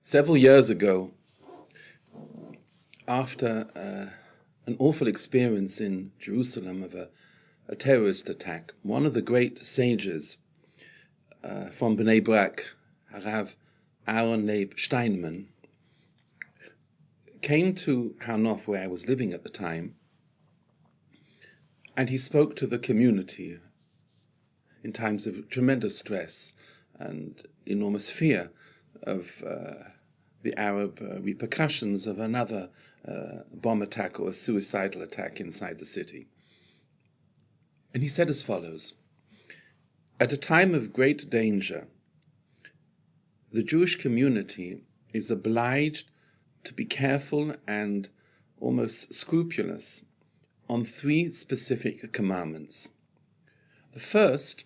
Several years ago, after an awful experience in Jerusalem of a terrorist attack, one of the great sages from Bnei Brak, Harav Aaron Leib Steinman, came to Hanof, where I was living at the time, and he spoke to the community in times of tremendous stress and enormous fear of the Arab repercussions of another bomb attack or a suicidal attack inside the city. And he said as follows: at a time of great danger, the Jewish community is obliged to be careful and almost scrupulous on three specific commandments. The first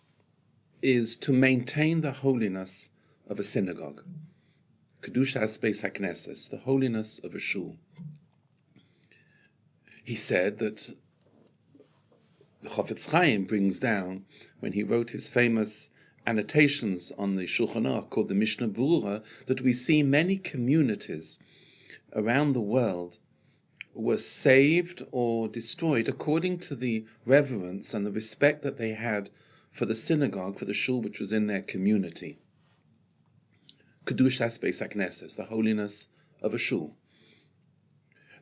is to maintain the holiness of a synagogue, Kiddush Beis HaKnesses, the holiness of a shul. He said that the Chofetz Chaim brings down, when he wrote his famous annotations on the Shulchan Aruch called the Mishnah Berurah, that we see many communities around the world were saved or destroyed according to the reverence and the respect that they had for the synagogue, for the shul which was in their community. Kiddush Beis HaKnesses, the holiness of a shul.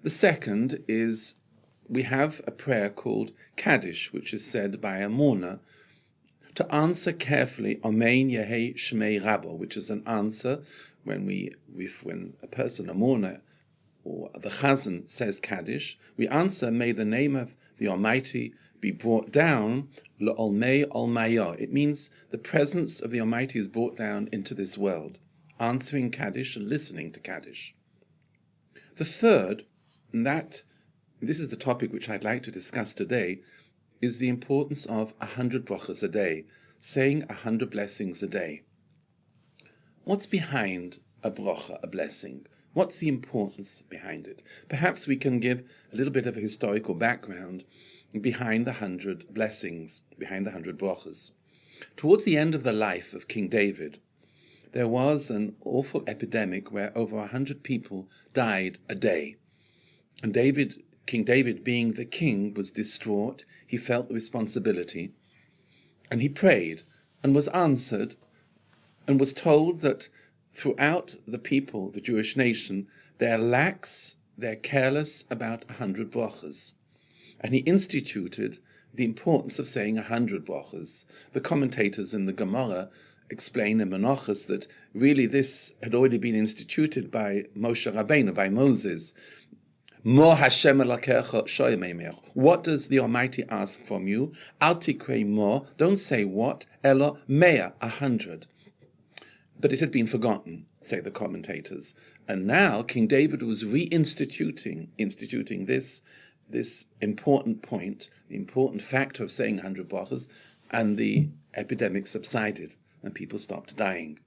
The second is, we have a prayer called Kaddish, which is said by a mourner to answer carefully Amen Yehei Shmei Rabbo, which is an answer when a person, a mourner, or the Chazan says Kaddish, we answer, may the name of the Almighty be brought down, L'olmei Olmayah. It means the presence of the Almighty is brought down into this world. Answering Kaddish and listening to Kaddish. The third, and this is the topic which I'd like to discuss today, is the importance of 100 brachas a day, saying 100 blessings a day. What's behind a bracha, a blessing? What's the importance behind it? Perhaps we can give a little bit of a historical background behind the 100 blessings, behind the 100 brachas. Towards the end of the life of King David, there was an awful epidemic where over 100 people died a day. And King David, being the king, was distraught. He felt the responsibility. And he prayed and was answered and was told that throughout the people, the Jewish nation, they're lax, they're careless about 100 brachas. And he instituted the importance of saying 100 brachas. The commentators in the Gemara explain in Menachos that really this had already been instituted by Moshe Rabbeinu, by Moses. Mo Hashem elakecha shoyemeimer. What does the Almighty ask from you? Al tikrei mo, don't say what, elo mea, 100. But it had been forgotten, say the commentators. And now King David was instituting this important point, the important factor of saying 100 brachas, and the epidemic subsided and people stopped dying.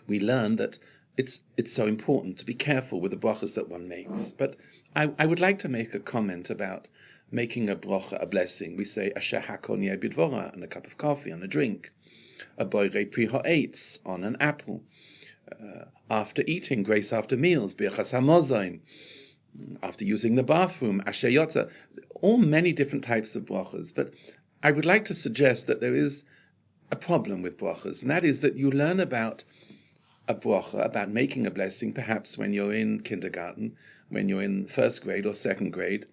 We learned that it's so important to be careful with the brachas that one makes. But I would like to make a comment about making a bracha, a blessing. We say asher hakol niyeh bidvora, on a cup of coffee, on a drink. A boirei pri ha'etz, on an apple. After eating, grace after meals, birchas hamozain. After using the bathroom, asher yotza. All many different types of brachas. But I would like to suggest that there is a problem with brachas, and that is that you learn about a bracha, about making a blessing, perhaps when you're in kindergarten, when you're in first grade or second grade,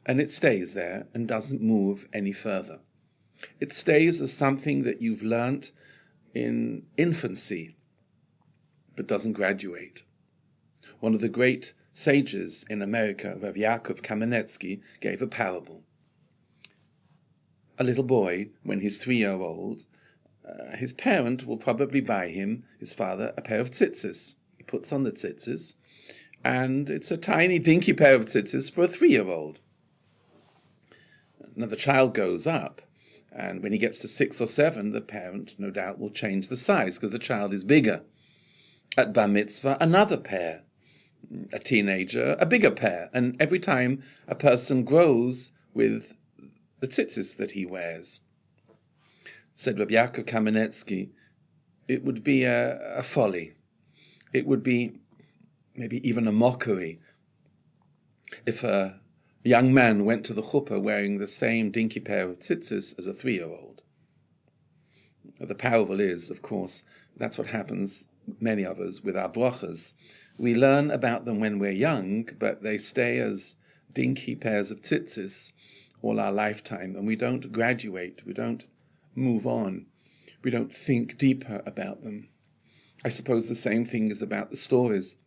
and it stays there and doesn't move any further. It stays as something that you've learnt in infancy, but doesn't graduate. One of the great sages in America, Rabbi Yaakov Kamenetsky, gave a parable. A little boy, when he's 3-year-old, his parent will probably buy him, his father, a pair of tzitzis. He puts on the tzitzis, and it's a tiny, dinky pair of tzitzis for a 3-year-old. Now the child grows up, and when he gets to 6 or 7, the parent, no doubt, will change the size because the child is bigger. At bar mitzvah, another pair. A teenager, a bigger pair. And every time a person grows with the tzitzis that he wears. Said Rabbi Yaakov Kamenetsky, it would be a folly. It would be maybe even a mockery if a young man went to the chuppah wearing the same dinky pair of tzitzis as a 3-year-old. The parable is, of course, that's what happens, many of us, with our brachas. We learn about them when we're young, but they stay as dinky pairs of tzitzis all our lifetime, and we don't graduate, we don't move on, we don't think deeper about them. I suppose the same thing is about the stories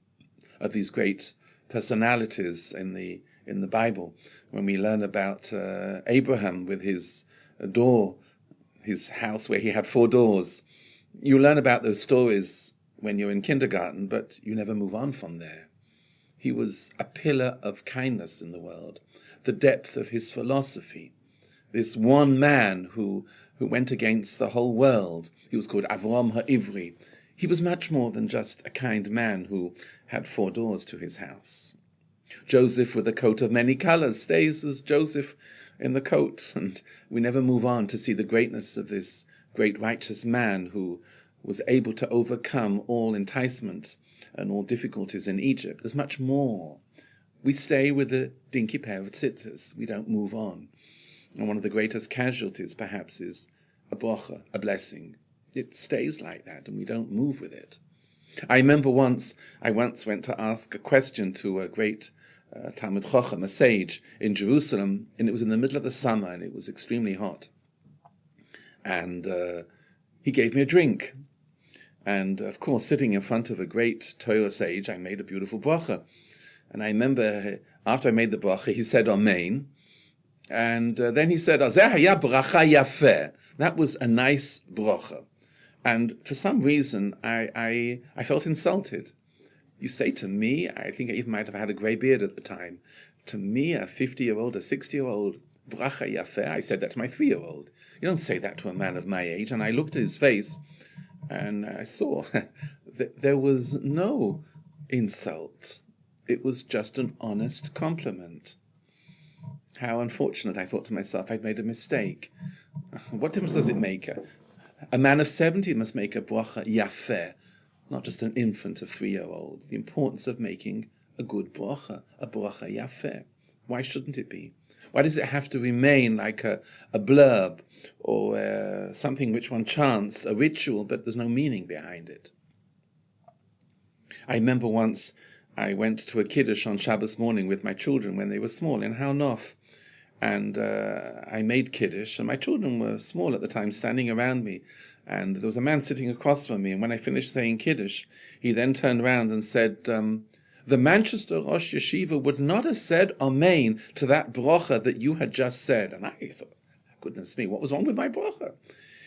of these great personalities in the Bible. When we learn about Abraham with his door, his house where he had 4 doors, you learn about those stories when you're in kindergarten, but you never move on from there. He was a pillar of kindness in the world, the depth of his philosophy. This one man who went against the whole world, he was called Avram HaIvri. He was much more than just a kind man who had 4 doors to his house. Joseph with a coat of many colors stays as Joseph in the coat, and we never move on to see the greatness of this great righteous man who was able to overcome all enticement and all difficulties in Egypt. There's much more. We stay with the dinky pair of tzitzis. We don't move on. And one of the greatest casualties, perhaps, is a bracha, a blessing. It stays like that, and we don't move with it. I remember I once went to ask a question to a great Talmid Chacham, a sage in Jerusalem, and it was in the middle of the summer, and it was extremely hot. And he gave me a drink. And, of course, sitting in front of a great Torah sage, I made a beautiful bracha. And I remember, after I made the bracha, he said, Amen. And then he said, Azeh haya bracha yafeh. That was a nice bracha. And for some reason, I felt insulted. You say to me, I think I even might have had a grey beard at the time, to me, a 50-year-old, a 60-year-old, bracha yafeh, I said that to my 3-year-old. You don't say that to a man of my age. And I looked at his face, and I saw that there was no insult. It was just an honest compliment. How unfortunate, I thought to myself, I'd made a mistake. What difference does it make? A man of 70 must make a bracha yafeh, not just an infant of 3-year-old. The importance of making a good bracha, a bracha yafeh. Why shouldn't it be? Why does it have to remain like a blurb or something which one chants, a ritual, but there's no meaning behind it? I remember once I went to a Kiddush on Shabbos morning with my children when they were small in Har Nof. And I made Kiddush, and my children were small at the time, standing around me. And there was a man sitting across from me, and when I finished saying Kiddush, he then turned around and said, the Manchester Rosh Yeshiva would not have said Amen to that bracha that you had just said. And I thought, goodness me, what was wrong with my bracha?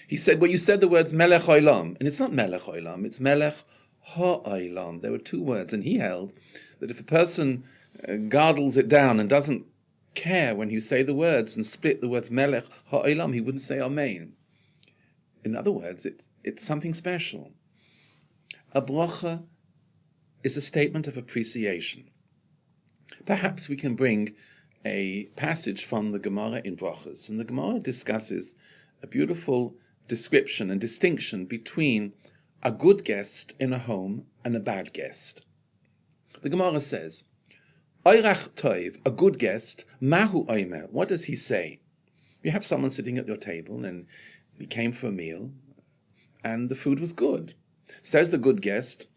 He said, well, you said the words Melech Olam, and it's not Melech Olam, it's Melech HaOlam. There were 2 words, and he held that if a person gargles it down and doesn't care when you say the words and split the words Melech HaOlam, he wouldn't say Amen. In other words, it's something special. A bracha is a statement of appreciation. Perhaps we can bring a passage from the Gemara in Brachas, and the Gemara discusses a beautiful description and distinction between a good guest in a home and a bad guest. The Gemara says, Oirach Toiv, a good guest, Mahu Oimer, what does he say? You have someone sitting at your table, and he came for a meal, and the food was good. Says the good guest,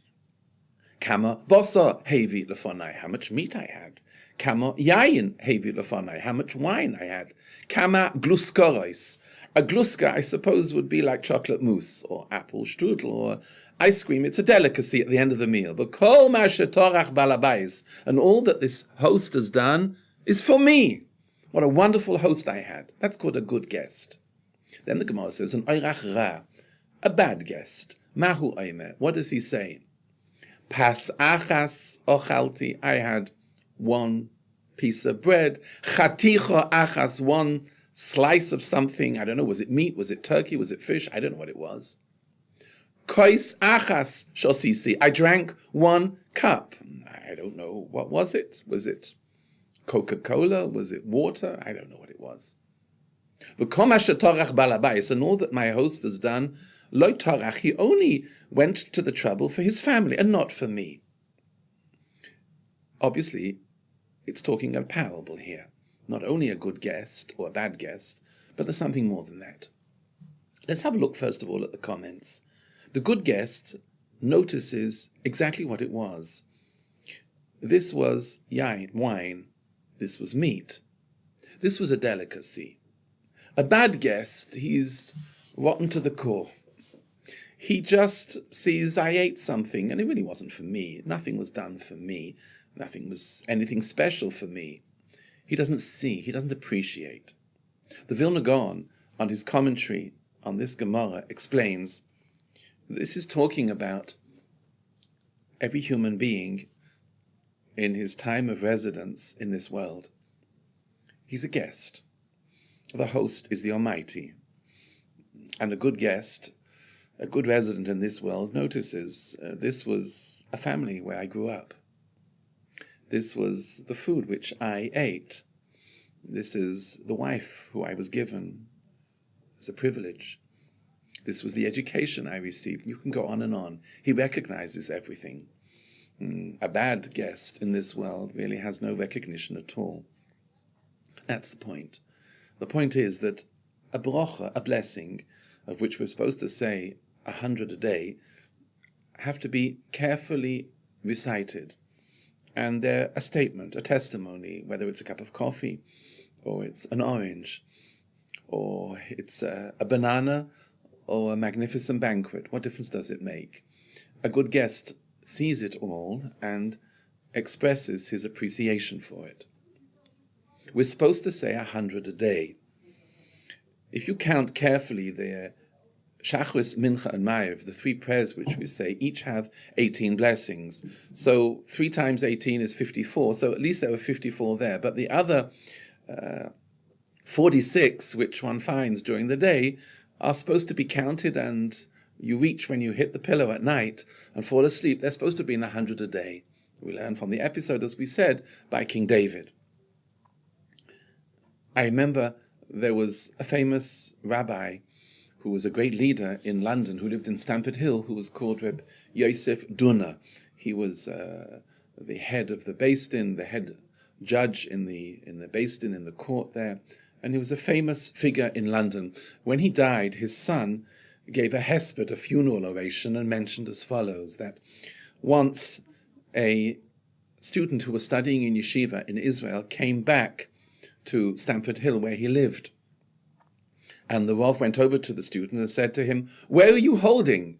Kama bosa hevi lefonai, how much meat I had. Kama yayin hevi lefonai, how much wine I had. Kama gluskoros, A gluska, I suppose, would be like chocolate mousse or apple strudel or ice cream. It's a delicacy at the end of the meal. But kol ma shetorach balabais, and all that this host has done is for me. What a wonderful host I had. That's called a good guest. Then the Gemara says, an oirach ra, a bad guest. Mahu oimer. What does he say? Pas achas ochalti. I had one piece of bread. Chaticho achas, one slice of something. I don't know, was it meat? Was it turkey? Was it fish? I don't know what it was. Kois achas shosisi. I drank one cup. I don't know. What was it? Was it Coca-Cola? Was it water? I don't know what it was. And all that my host has done, lo torach, he only went to the trouble for his family and not for me. Obviously, it's talking a parable here. Not only a good guest or a bad guest, but there's something more than that. Let's have a look first of all at the comments. The good guest notices exactly what it was. This was wine. This was meat. This was a delicacy. A bad guest, he's rotten to the core. He just sees I ate something, and it really wasn't for me. Nothing was done for me. Nothing was anything special for me. He doesn't see, he doesn't appreciate. The Vilna Gaon, on his commentary on this Gemara, explains this is talking about every human being in his time of residence in this world. He's a guest. The host is the Almighty. And a good guest, a good resident in this world, notices this was a family where I grew up. This was the food which I ate. This is the wife who I was given as a privilege. This was the education I received. You can go on and on. He recognizes everything. A bad guest in this world really has no recognition at all. That's the point. The point is that a bracha, a blessing, of which we're supposed to say 100 a day, have to be carefully recited. And they're a statement, a testimony, whether it's a cup of coffee, or it's an orange, or it's a banana, or a magnificent banquet. What difference does it make? A good guest sees it all and expresses his appreciation for it. We're supposed to say 100 a day. If you count carefully the Shachris, Mincha, and Ma'ariv, the three prayers which we say, each have 18 blessings. So 3 times 18 is 54, so at least there were 54 there. But the other 46, which one finds during the day, are supposed to be counted, and you reach when you hit the pillow at night and fall asleep. They're supposed to be in 100 a day. We learn from the episode, as we said, by King David. I remember there was a famous rabbi who was a great leader in London, who lived in Stamford Hill, who was called Reb Yosef Dunner. He was the head of the Beis Din, the head judge in the Beis Din, in the court there, and he was a famous figure in London. When he died, his son gave a hesped, a funeral oration, and mentioned as follows, that once a student who was studying in yeshiva in Israel came back to Stamford Hill, where he lived. And the Rav went over to the student and said to him, "Where are you holding?"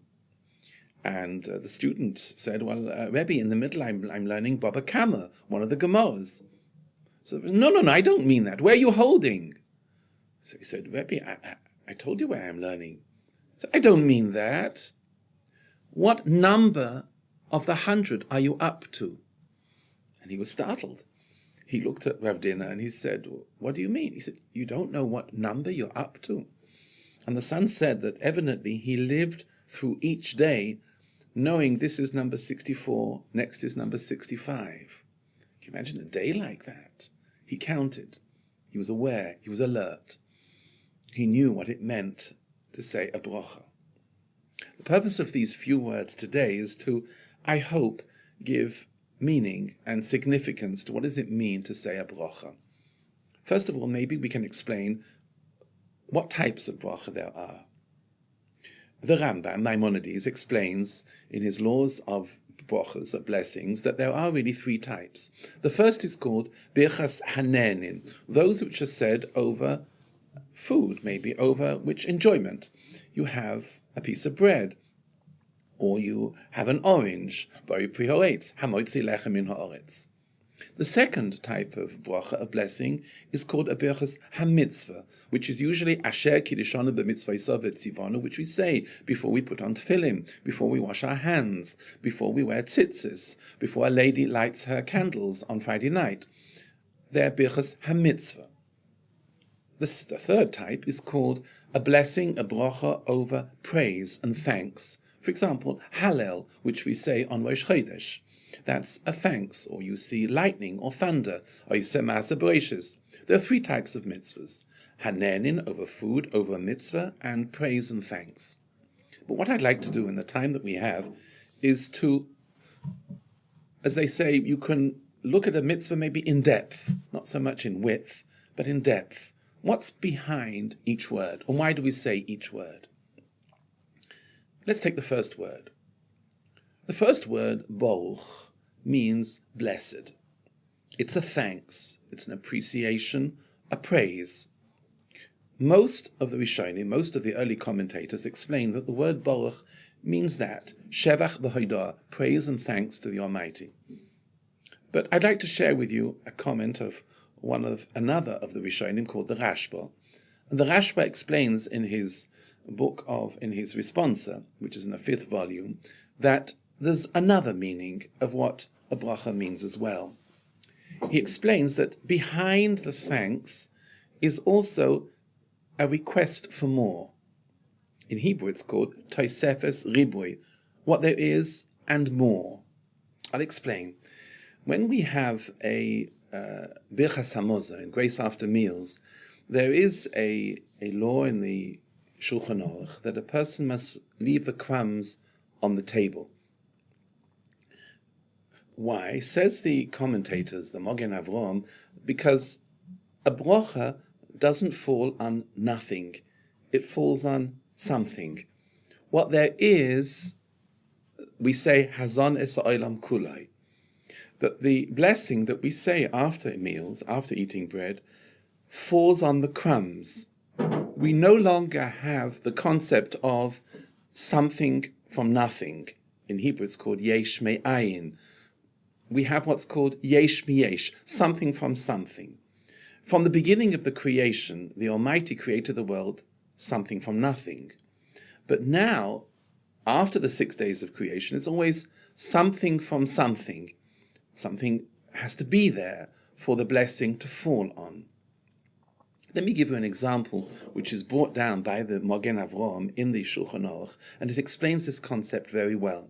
And the student said, "Well, Rabbi, in the middle I'm learning Baba Kama, one of the Gemaras." So, no, I don't mean that. Where are you holding? So he said, "Rabbi, I told you where I'm learning." So, I don't mean that. What number of the 100 are you up to? And he was startled. He looked at Rav Dina and he said, "What do you mean?" He said, "You don't know what number you're up to?" And the son said that evidently he lived through each day knowing this is number 64, next is number 65. Can you imagine a day like that? He counted. He was aware. He was alert. He knew what it meant to say a bracha. The purpose of these few words today is to, I hope, give meaning and significance to what does it mean to say a bracha. First of all, maybe we can explain what types of bracha there are. The Rambam, Maimonides, explains in his laws of brachas, of blessings, that there are really 3 types. The first is called birchas hanenin, those which are said over food, maybe over which enjoyment. You have a piece of bread, or you have an orange, bari pri ha'oretz, hamotzi lechem min ha'oretz. The second type of bracha, of blessing, is called a berachas hamitzvah, which is usually asher kiddishanu b'mitzvaysav v'tzivanu, which we say before we put on tefillin, before we wash our hands, before we wear tzitzis, before a lady lights her candles on Friday night. They're berachas hamitzvah. The third type is called a blessing, a bracha over praise and thanks. For example, Hallel, which we say on Rosh Chodesh. That's a thanks, or you see lightning or thunder, or you say Maaseh Bereishis. There are three types of mitzvahs: Hanenin, over food, over a mitzvah, and praise and thanks. But what I'd like to do in the time that we have is to, as they say, you can look at a mitzvah maybe in depth, not so much in width, but in depth. What's behind each word, and why do we say each word? Let's take the first word. The first word, Baruch, means blessed. It's a thanks, it's an appreciation, a praise. Most of the Rishonim, most of the early commentators explain that the word Baruch means that, Shevach v'hodah, praise and thanks to the Almighty. But I'd like to share with you a comment of another of the Rishonim called the Rashba. And the Rashba explains in his responsa, which is in the 5th volume, that there's another meaning of what a bracha means as well. He explains that behind the thanks is also a request for more. In Hebrew it's called Tosefes Ribui, what there is and more. I'll explain. When we have a Birchas Hamozah, in Grace After Meals, there is a law in the Shulchan Aruch that a person must leave the crumbs on the table. Why? Says the commentators, the Mogen Avram, because a bracha doesn't fall on nothing. It falls on something. What there is, we say, Hazon es ha'olam kulai. That the blessing that we say after meals, after eating bread, falls on the crumbs. We no longer have the concept of something from nothing. In Hebrew it's called yesh me'ayin. We have what's called yesh miyesh, something from something. From the beginning of the creation, the Almighty created the world something from nothing. But now, after the 6 days of creation, it's always something from something. Something has to be there for the blessing to fall on. Let me give you an example which is brought down by the Mogen Avram in the Shulchan Aruch, and it explains this concept very well.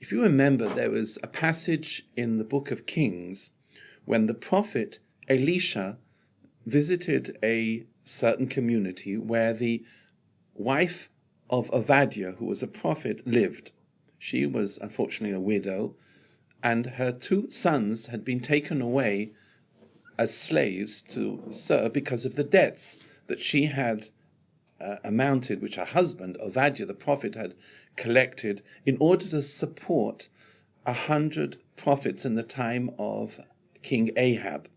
If you remember, there was a passage in the book of Kings when the prophet Elisha visited a certain community where the wife of Ovadia, who was a prophet, lived. She was unfortunately a widow, and her 2 sons had been taken away as slaves to serve because of the debts that she had amounted, which her husband, Ovadia the prophet, had collected in order to support 100 prophets in the time of King Ahab.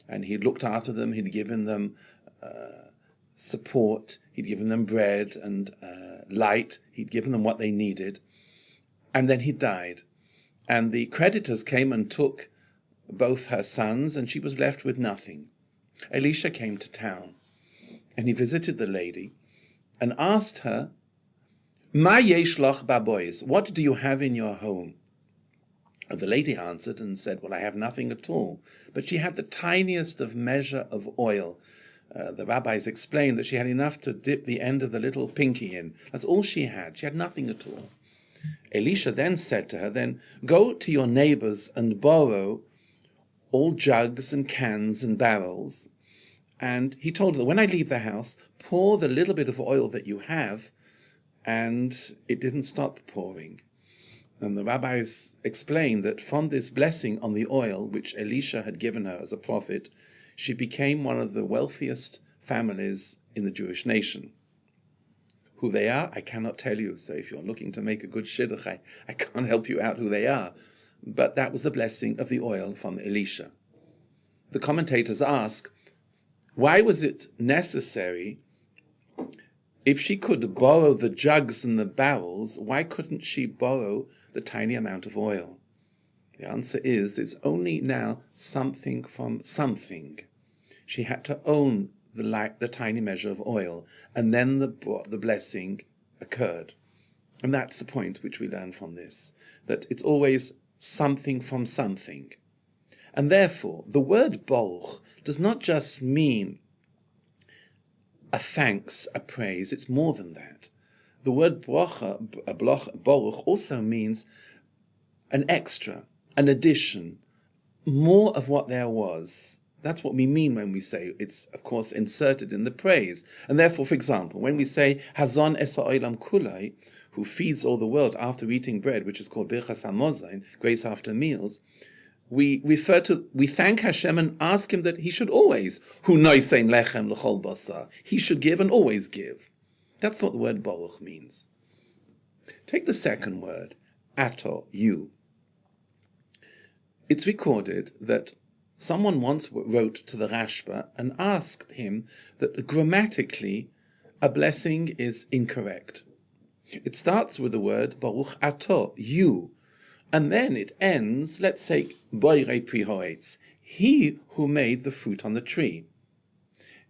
And he looked after them, he'd given them support, he'd given them bread and light, he'd given them what they needed, and then he died. And the creditors came and took both her sons, and she was left with nothing. Elisha came to town, and he visited the lady and asked her, Ma yesh lach babois, what do you have in your home? And the lady answered and said, well, I have nothing at all. But she had the tiniest of measure of oil. The rabbis explained that she had enough to dip the end of the little pinky in. That's all she had. She had nothing at all. Elisha then said to her, then go to your neighbors and borrow all jugs and cans and barrels. And he told her, when I leave the house, pour the little bit of oil that you have. And it didn't stop pouring. And the rabbis explained that from this blessing on the oil, which Elisha had given her as a prophet, she became one of the wealthiest families in the Jewish nation. Who they are, I cannot tell you. So if you're looking to make a good shidduch, I can't help you out who they are. But that was the blessing of the oil from Elisha. The commentators ask, Why was it necessary? If she could borrow the jugs and the barrels, why couldn't she borrow the tiny amount of oil? The answer is there's only now something from something. She had to own the tiny measure of oil, and then the blessing occurred. And that's the point which we learn from this, that it's always something from something. And therefore, the word Baruch does not just mean a thanks, a praise, it's more than that. The word Baruch also means an extra, an addition, more of what there was. That's what we mean when we say it's, of course, inserted in the praise. And therefore, for example, when we say Hazon es ha'olam kulai, who feeds all the world after eating bread, which is called Birchas HaMozain, grace after meals, we thank Hashem and ask Him that He should always, Hu noisein lechem l'chol basar, He should give and always give. That's what the word Baruch means. Take the second word, ato, you. It's recorded that someone once wrote to the Rashba and asked him that grammatically a blessing is incorrect. It starts with the word Baruch ato, you, and then it ends, let's say, Boirei pri ha'etz, he who made the fruit on the tree.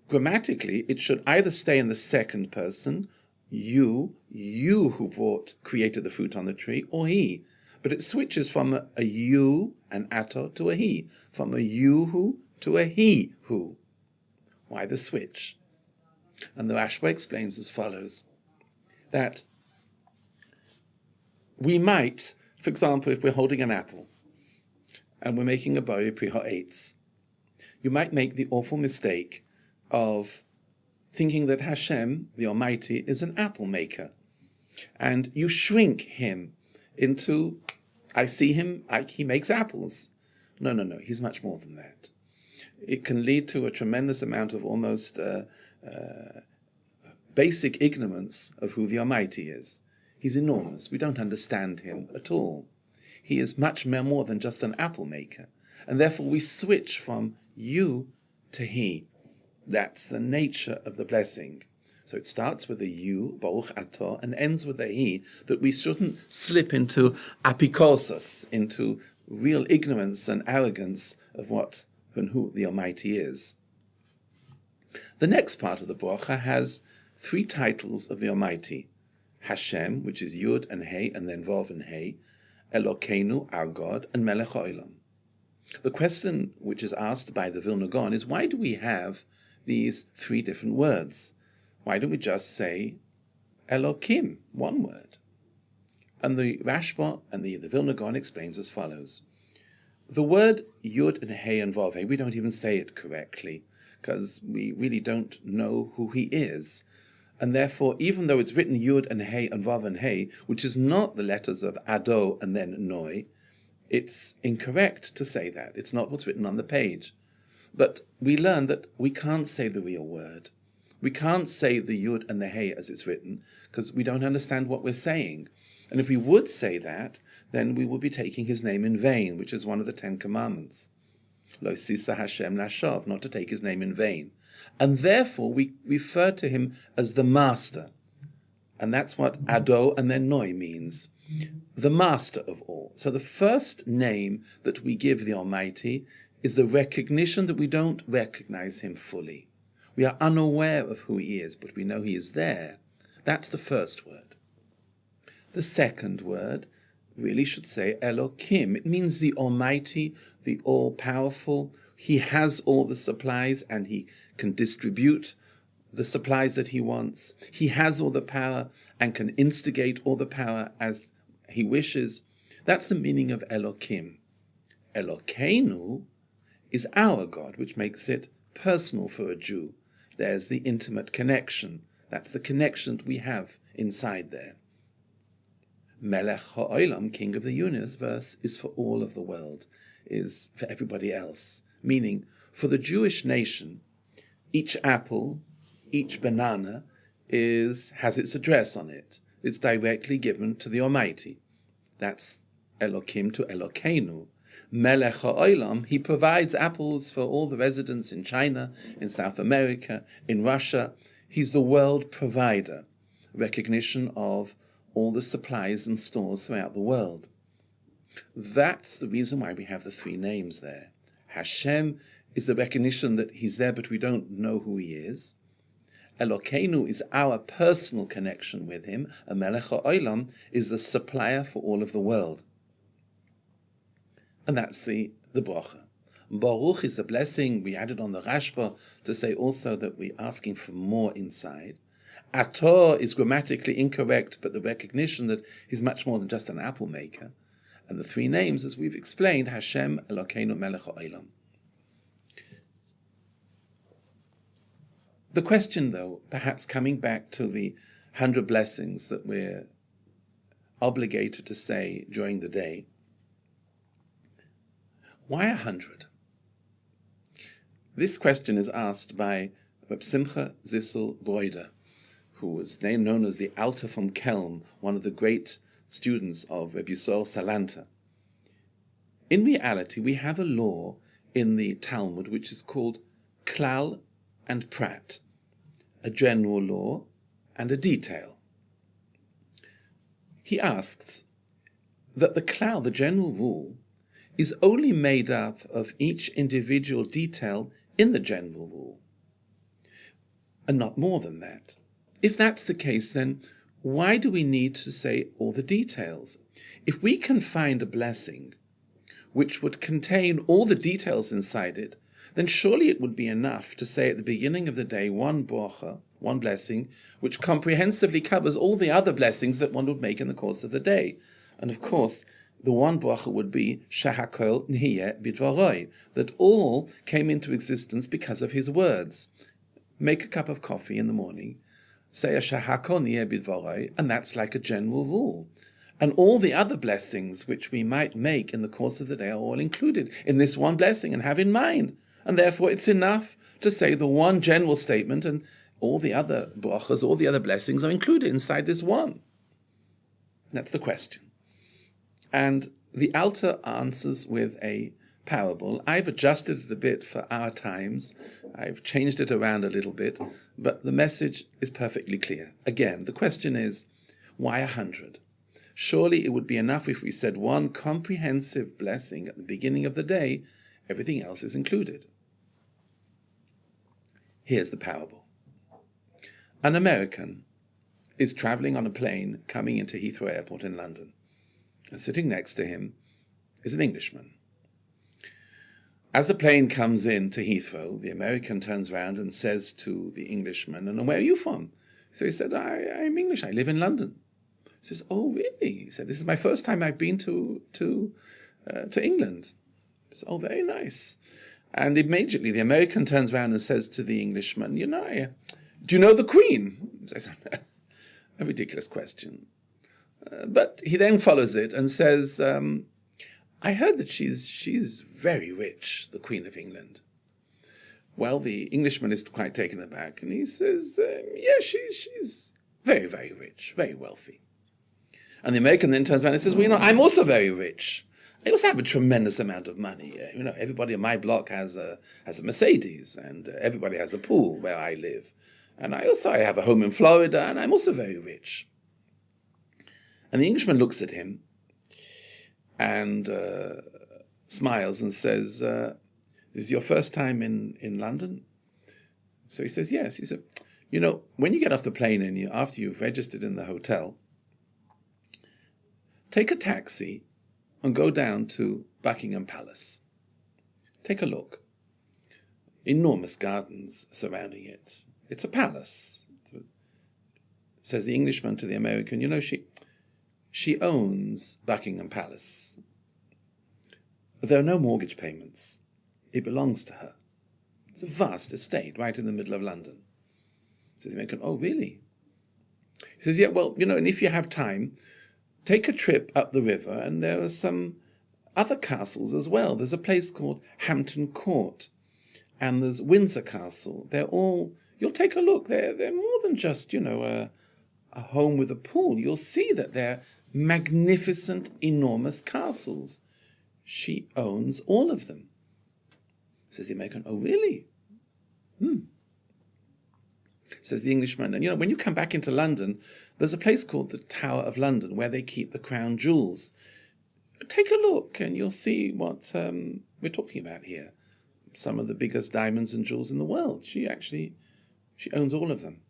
Grammatically, it should either stay in the second person, you who created the fruit on the tree, or he. But it switches from a you, an ato, to a he, from a you who to a he who. Why the switch? And the Rashba explains as follows, that we might, for example, if we're holding an apple and we're making a boirei pri ha'etz, you might make the awful mistake of thinking that Hashem, the Almighty, is an apple maker. And you shrink Him into, I see Him like He makes apples. No, He's much more than that. It can lead to a tremendous amount of almost basic ignorance of who the Almighty is. He's enormous. We don't understand Him at all. He is much more than just an apple maker. And therefore we switch from you to He. That's the nature of the blessing. So it starts with a you, Baruch ato, and ends with a he, that we shouldn't slip into apikosos, into real ignorance and arrogance of what and who the Almighty is. The next part of the bracha has three titles of the Almighty. Hashem, which is Yud and Hey, and then Vav and Hey, Elokeinu, our God, and Melech HaOlam. The question which is asked by the Vilna Gaon is, why do we have these three different words? Why don't we just say Elokim, one word? And the Rashba and the Vilna Gaon explains as follows. The word Yud and Hey and Vav Hey, we don't even say it correctly, because we really don't know who He is. And therefore, even though it's written Yud and Hey and Vav and Hey, which is not the letters of Ado and then Noi, it's incorrect to say that. It's not what's written on the page. But we learn that we can't say the real word. We can't say the Yud and the Hey as it's written, because we don't understand what we're saying. And if we would say that, then we would be taking His name in vain, which is one of the 10 Commandments. Lo sisa Hashem lashav, not to take His name in vain. And therefore we refer to Him as the Master. And that's what Ado and then Noi means. The Master of all. So the first name that we give the Almighty is the recognition that we don't recognize Him fully. We are unaware of who He is, but we know He is there. That's the first word. The second word really should say Elokim. It means the Almighty, the all-powerful. He has all the supplies and He can distribute the supplies that He wants. He has all the power and can instigate all the power as He wishes. That's the meaning of Elokim. Elokeinu is our God, which makes it personal for a Jew. There's the intimate connection. That's the connection that we have inside there. Melech HaOlam, King of the universe, is for all of the world, is for everybody else. Meaning, for the Jewish nation, each apple, each banana has its address on it. It's directly given to the Almighty. That's Elokim to Elokeinu. Melech ha'olam, he provides apples for all the residents in China, in South America, in Russia. He's the world provider, recognition of all the supplies and stores throughout the world. That's the reason why we have the three names there. Hashem is the recognition that he's there, but we don't know who he is. Elokeinu is our personal connection with him. And Melech ha'olam is the supplier for all of the world. And that's the bracha. Baruch is the blessing. We added on the Rashba to say also that we're asking for more inside. Ator is grammatically incorrect, but the recognition that he's much more than just an apple maker. And the three names, as we've explained, Hashem, Elokeinu, Melech ha'olam. The question, though, perhaps coming back to the 100 blessings that we're obligated to say during the day, why 100? This question is asked by Reb Simcha Zissel Broider, who was known as the Alter from Kelm, one of the great students of Reb Yisrael Salanta. In reality, we have a law in the Talmud which is called Klal and Prat, a general law and a detail. He asks that the Klal, the general rule, is only made up of each individual detail in the general rule, and not more than that. If that's the case, then why do we need to say all the details? If we can find a blessing which would contain all the details inside it, then surely it would be enough to say at the beginning of the day one bracha, one blessing, which comprehensively covers all the other blessings that one would make in the course of the day. And of course, the one bracha would be Shahakol Nihiyeh Bidvaroi, that all came into existence because of his words. Make a cup of coffee in the morning, say a Shahakol Nihiyeh Bidvaroi, and that's like a general rule. And all the other blessings which we might make in the course of the day are all included in this one blessing and have in mind. And therefore it's enough to say the one general statement, and all the other brachas, all the other blessings are included inside this one. That's the question. And the Alter answers with a parable. I've adjusted it a bit for our times. I've changed it around a little bit, but the message is perfectly clear. Again, the question is, why 100? Surely it would be enough if we said one comprehensive blessing at the beginning of the day, everything else is included. Here's the parable. An American is traveling on a plane coming into Heathrow Airport in London. And sitting next to him is an Englishman. As the plane comes in to Heathrow, the American turns around and says to the Englishman, "And where are you from?" So he said, I'm English, I live in London. He says, "Oh, really?" He said, "This is my first time I've been to England." He said, "Oh, very nice." And immediately the American turns around and says to the Englishman, "Do you know the Queen?" He says, a ridiculous question. But he then follows it and says, "I heard that she's very rich, the Queen of England." Well, the Englishman is quite taken aback, and he says, "Yeah, she's very, very rich, very wealthy." And the American then turns around and says, "Well, I'm also very rich. I also have a tremendous amount of money. Everybody on my block has a Mercedes, and everybody has a pool where I live. And I have a home in Florida, and I'm also very rich." And the Englishman looks at him and smiles and says, "This is your first time in London?" So he says, "Yes." He said, "When you get off the plane and after you've registered in the hotel, take a taxi and go down to Buckingham Palace. Take a look. Enormous gardens surrounding it. It's a palace." Says the Englishman to the American, she owns Buckingham Palace. There are no mortgage payments. It belongs to her. It's a vast estate right in the middle of London. Says the American, "Oh, really?" He says, "Yeah, well, and if you have time, take a trip up the river, and there are some other castles as well. There's a place called Hampton Court, and there's Windsor Castle. You'll take a look. They're more than just, a home with a pool. You'll see that they're magnificent, enormous castles. she owns all of them. Says the American, oh, really? Says the Englishman, and when you come back into London, there's a place called the Tower of London where they keep the crown jewels. Take a look and you'll see what we're talking about here. Some of the biggest diamonds and jewels in the world. She owns all of them.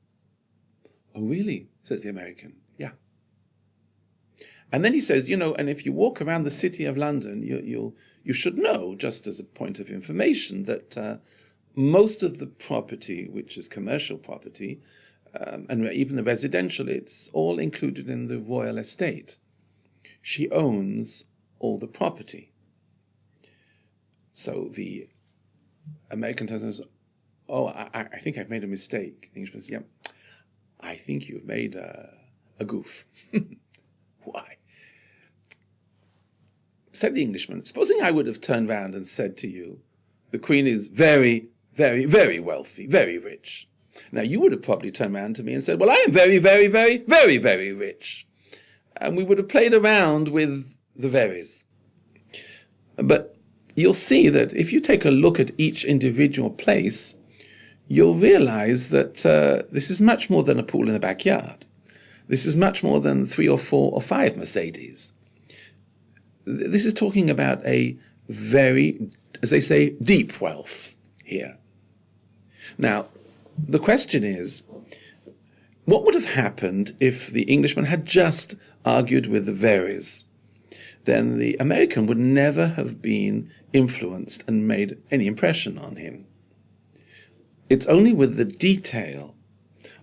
Oh, really? Says the American. Yeah. And then he says, and if you walk around the city of London, you should know, just as a point of information, that most of the property, which is commercial property, and even the residential, it's all included in the royal estate. She owns all the property. So the American tells us, oh, I think I've made a mistake. The Englishman says, yeah, I think you've made a goof. Why? Said the Englishman, supposing I would have turned round and said to you, the Queen is very, very, very wealthy, very rich. Now, you would have probably turned around to me and said, well, I am very, very, very, very, very rich. And we would have played around with the veries. But you'll see that if you take a look at each individual place, you'll realize that this is much more than a pool in the backyard. This is much more than 3 or 4 or 5 Mercedes. This is talking about a very, as they say, deep wealth here. Now, the question is, what would have happened if the Englishman had just argued with the veries? Then the American would never have been influenced and made any impression on him. It's only with the detail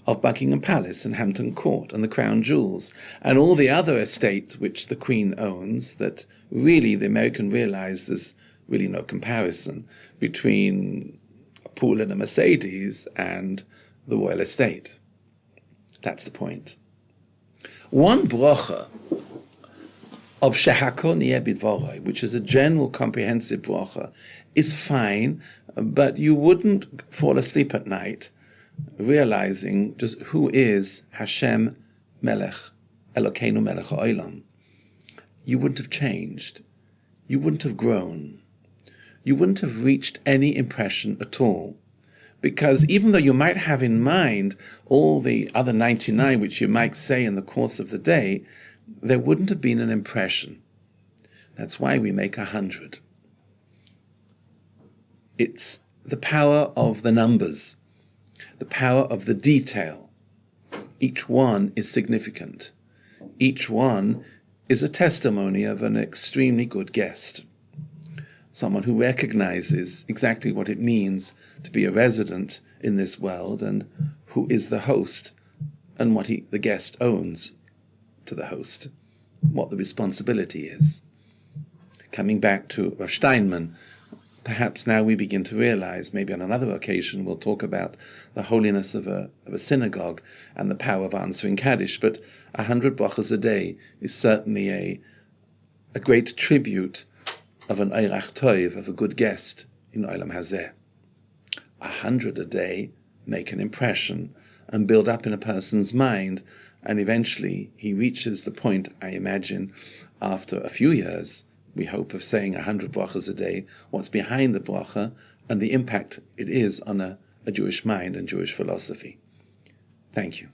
of Buckingham Palace and Hampton Court and the Crown Jewels and all the other estate which the Queen owns that really the American realized there's really no comparison between a pool and a Mercedes and the royal estate. That's the point. One bracha of Shehakol Niyeh Bidvoroi, which is a general comprehensive bracha, is fine, but you wouldn't fall asleep at night realizing just who is Hashem Melech, Elokeinu Melech HaOlam. You wouldn't have changed. You wouldn't have grown. You wouldn't have reached any impression at all. Because even though you might have in mind all the other 99 which you might say in the course of the day, there wouldn't have been an impression. That's why we make 100. It's the power of the numbers, the power of the detail. Each one is significant. Each one is a testimony of an extremely good guest. Someone who recognizes exactly what it means to be a resident in this world and who is the host and what the guest owns to the host, what the responsibility is. Coming back to Rav Steinman, perhaps now we begin to realize, maybe on another occasion we'll talk about the holiness of a synagogue and the power of answering Kaddish, but 100 brachas a day is certainly a great tribute of an Eirach Toiv, of a good guest in Olam Hazeh. 100 a day make an impression and build up in a person's mind, and eventually he reaches the point, I imagine, after a few years, we hope, of saying 100 brachas a day, what's behind the bracha and the impact it is on a Jewish mind and Jewish philosophy. Thank you.